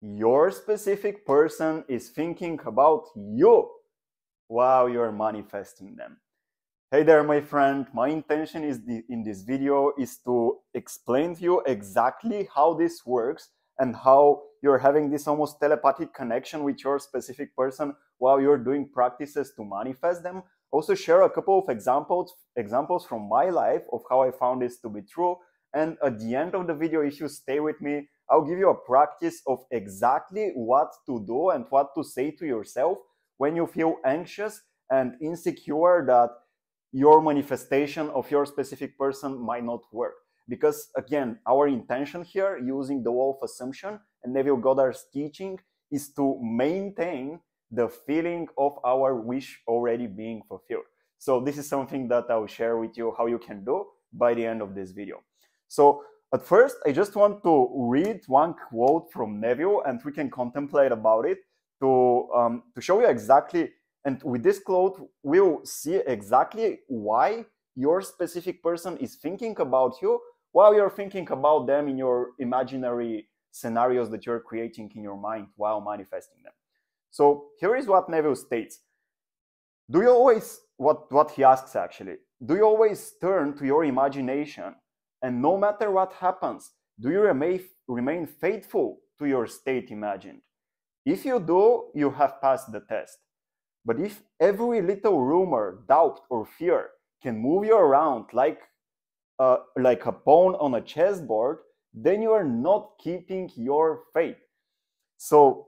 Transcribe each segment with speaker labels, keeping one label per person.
Speaker 1: your specific person is thinking about you while you're manifesting them. Hey there, my friend. My intention in this video is to explain to you exactly how this works and how you're having this almost telepathic connection with your specific person while you're doing practices to manifest them. Also share a couple of examples from my life of how I found this to be true. And at the end of the video, if you stay with me, I'll give you a practice of exactly what to do and what to say to yourself when you feel anxious and insecure that your manifestation of your specific person might not work. Because again, our intention here, using the wall of assumption and Neville Goddard's teaching, is to maintain the feeling of our wish already being fulfilled. So this is something that I'll share with you how you can do by the end of this video. So at first, I just want to read one quote from Neville, and we can contemplate about it to show you exactly. And with this quote, we'll see exactly why your specific person is thinking about you while you're thinking about them in your imaginary scenarios that you're creating in your mind while manifesting them. So here is what Neville states. Do you always, what he asks actually, do you always turn to your imagination, and no matter what happens, do you remain faithful to your state imagined? If you do, you have passed the test. But if every little rumor, doubt, or fear can move you around like a pawn on a chessboard, then you are not keeping your faith. So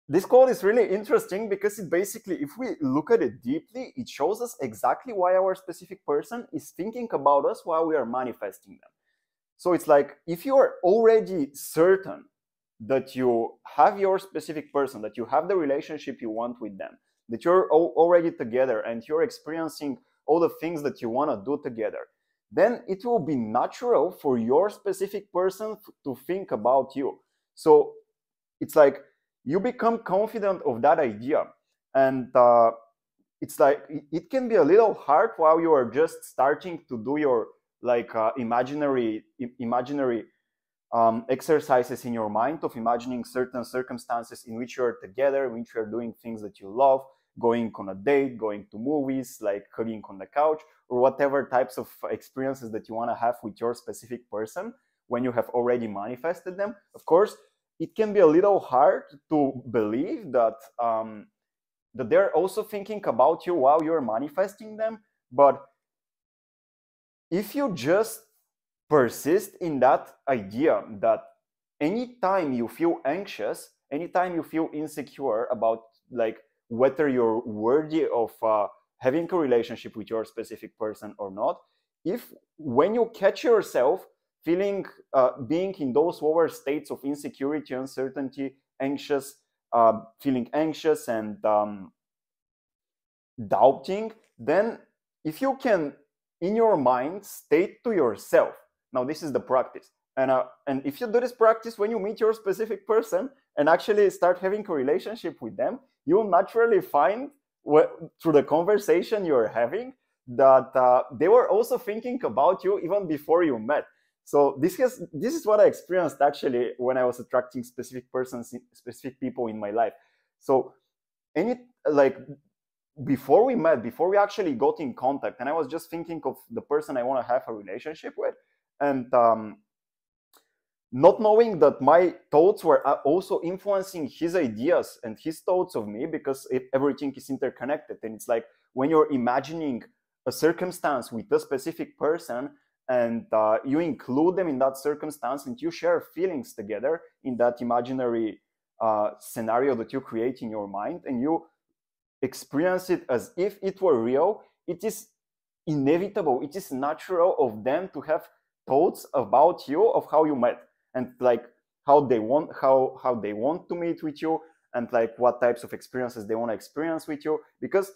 Speaker 1: this quote is really interesting because it basically, if we look at it deeply, it shows us exactly why our specific person is thinking about us while we are manifesting them. So it's like, if you are already certain that you have your specific person, that you have the relationship you want with them, that you're already together and you're experiencing all the things that you want to do together, then it will be natural for your specific person to think about you. So it's like you become confident of that idea. And it's like it can be a little hard while you are just starting to do your imaginary exercises in your mind of imagining certain circumstances in which you're together, in which you're doing things that you love, going on a date, going to movies, like hugging on the couch, or whatever types of experiences that you want to have with your specific person when you have already manifested them. Of course, it can be a little hard to believe that that they're also thinking about you while you're manifesting them. But if you just persist in that idea that anytime you feel anxious, anytime you feel insecure about whether you're worthy of having a relationship with your specific person or not, if when you catch yourself feeling being in those lower states of insecurity, uncertainty, anxious, feeling anxious and doubting, then if you can in your mind state to yourself, now this is the practice, and if you do this practice when you meet your specific person and actually start having a relationship with them, you'll naturally find through the conversation you're having that they were also thinking about you even before you met. So this is what I experienced actually when I was attracting specific persons, specific people in my life. So before we met, before we actually got in contact, and I was just thinking of the person I want to have a relationship with, and not knowing that my thoughts were also influencing his ideas and his thoughts of me, because everything is interconnected. And it's like when you're imagining a circumstance with a specific person, and you include them in that circumstance, and you share feelings together in that imaginary scenario that you create in your mind, and you experience it as if it were real, it is inevitable, it is natural of them to have thoughts about you, of how you met, and how they want to meet with you, and what types of experiences they want to experience with you. Because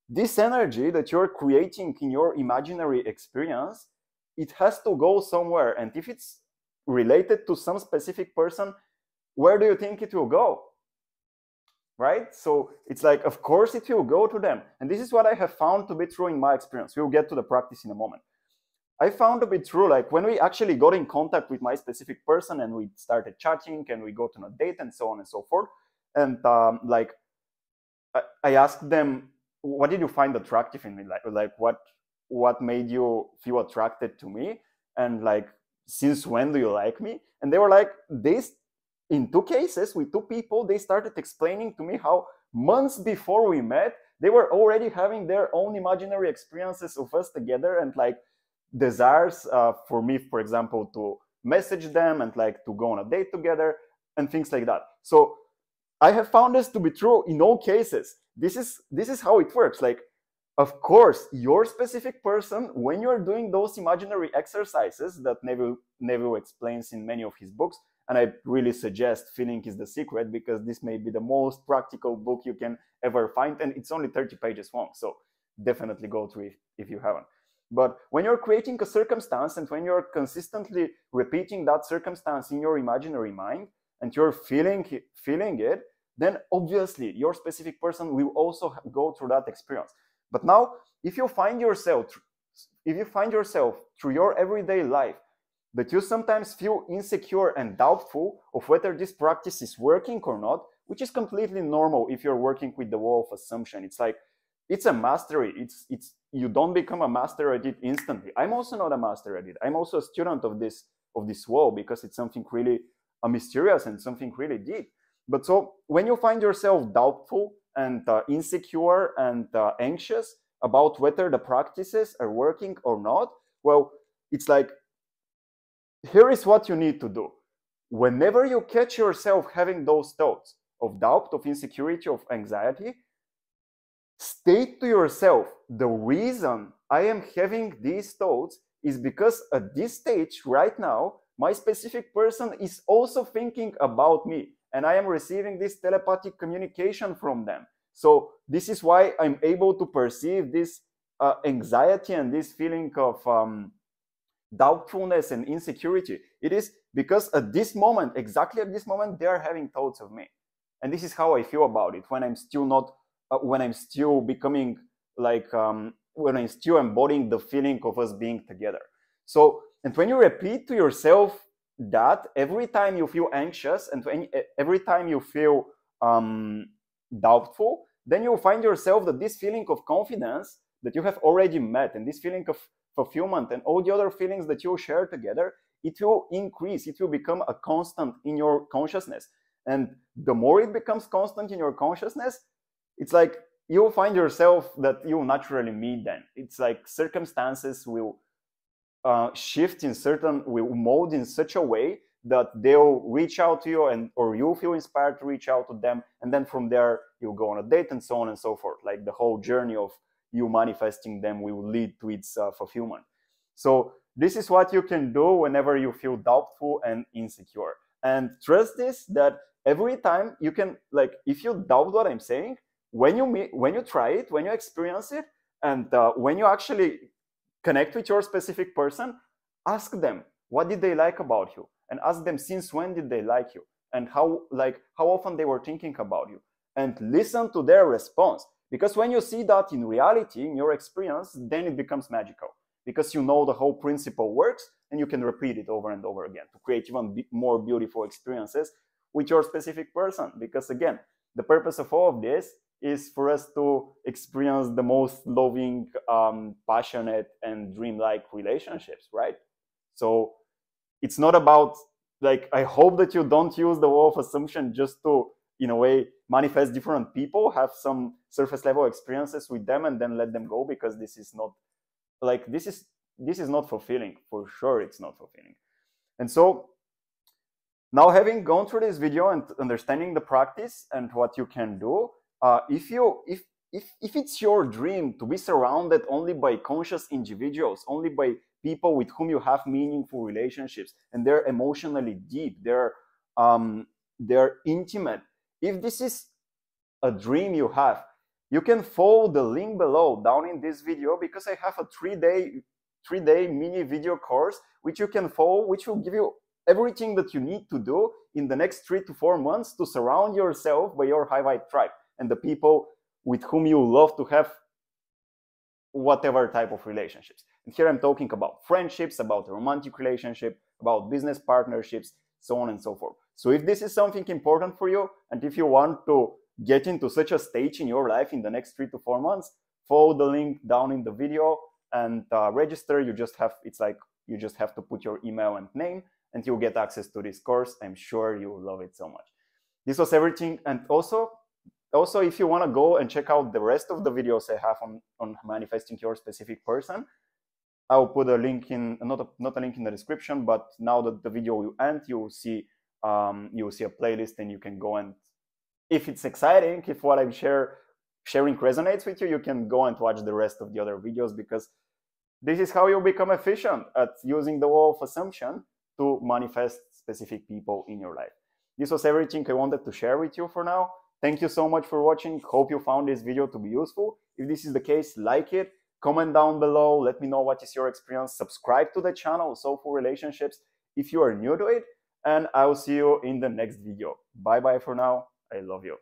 Speaker 1: this energy that you're creating in your imaginary experience, it has to go somewhere. And if it's related to some specific person, where do you think it will go? Right? So it's like, of course it will go to them. And this is what I have found to be true in my experience. We'll get to the practice in a moment. I found to be true. Like when we actually got in contact with my specific person and we started chatting and we got on a date and so on and so forth. And like I asked them, what did you find attractive in me? Like what made you feel attracted to me? And like, since when do you like me? And they were like, this, in two cases with two people, they started explaining to me how months before we met, they were already having their own imaginary experiences of us together and like desires for me, for example, to message them and like to go on a date together and things like that. So I have found this to be true in all cases. This is how it works. Like, of course, your specific person, when you're doing those imaginary exercises that Neville explains in many of his books, and I really suggest Feeling is the Secret, because this may be the most practical book you can ever find, and it's only 30 pages long, so definitely go through it if you haven't. But when you're creating a circumstance and when you're consistently repeating that circumstance in your imaginary mind and you're feeling it, then obviously your specific person will also go through that experience. But now, if you find yourself through your everyday life that you sometimes feel insecure and doubtful of whether this practice is working or not, which is completely normal if you're working with the wall of assumption. It's like, it's a mastery. It's you don't become a master at it instantly. I'm also not a master at it. I'm also a student of this wall, because it's something really mysterious and something really deep. But so when you find yourself doubtful and insecure and anxious about whether the practices are working or not, well, it's like, here is what you need to do. Whenever you catch yourself having those thoughts of doubt, of insecurity, of anxiety, state to yourself, the reason I am having these thoughts is because at this stage right now, my specific person is also thinking about me, and I am receiving this telepathic communication from them. So this is why I'm able to perceive this anxiety and this feeling of doubtfulness and insecurity. It is because at this moment, exactly at this moment, they are having thoughts of me. And this is how I feel about it when I'm still not, when I'm still becoming like, when I'm still embodying the feeling of us being together. So, and when you repeat to yourself that every time you feel anxious and every time you feel doubtful, then you'll find yourself that this feeling of confidence that you have already met and this feeling of fulfillment and all the other feelings that you share together, it will increase, it will become a constant in your consciousness. And the more it becomes constant in your consciousness, it's like you'll find yourself that you'll naturally meet them. It's like circumstances will shift in certain, will mold in such a way that they'll reach out to you, and or you feel inspired to reach out to them, and then from there you'll go on a date and so on and so forth. Like the whole journey of you manifesting them will lead to its fulfillment. So this is what you can do whenever you feel doubtful and insecure. And trust this, that every time you can, like, if you doubt what I'm saying, when you try it, when you experience it, and when you actually connect with your specific person, ask them, what did they like about you? And ask them, since when did they like you? And how often they were thinking about you? And listen to their response. Because when you see that in reality, in your experience, then it becomes magical. Because you know the whole principle works, and you can repeat it over and over again to create even more beautiful experiences with your specific person. Because again, the purpose of all of this is for us to experience the most loving, passionate, and dreamlike relationships, right? So it's not about, like, I hope that you don't use the wall of assumption just to, in a way, manifest different people, have some surface level experiences with them, and then let them go, because this is not, like, this is not fulfilling. For sure, it's not fulfilling. And so now, having gone through this video and understanding the practice and what you can do, if it's your dream to be surrounded only by conscious individuals, only by people with whom you have meaningful relationships, and they're emotionally deep, they're intimate, if this is a dream you have, you can follow the link below down in this video, because I have a three-day mini video course which you can follow, which will give you everything that you need to do in the next 3 to 4 months to surround yourself by your high vibe tribe and the people with whom you love to have whatever type of relationships. And here I'm talking about friendships, about romantic relationship, about business partnerships, so on and so forth. So if this is something important for you, and if you want to get into such a stage in your life in the next 3 to 4 months, follow the link down in the video and register. You just have to put your email and name, and you'll get access to this course. I'm sure you will love it so much. This was everything. And also if you want to go and check out the rest of the videos I have on manifesting your specific person, I'll put a link in, not a link in the description, but now that the video will end, you'll see a playlist, and you can go, and if it's exciting, if what I'm sharing resonates with you, you can go and watch the rest of the other videos, because this is how you become efficient at using the law of assumption to manifest specific people in your life. This was everything I wanted to share with you for now. Thank you so much for watching. Hope you found this video to be useful. If this is the case, like it, comment down below, let me know what is your experience, subscribe to the channel, Soulful Relationships, if you are new to it, and I will see you in the next video. Bye bye for now. I love you.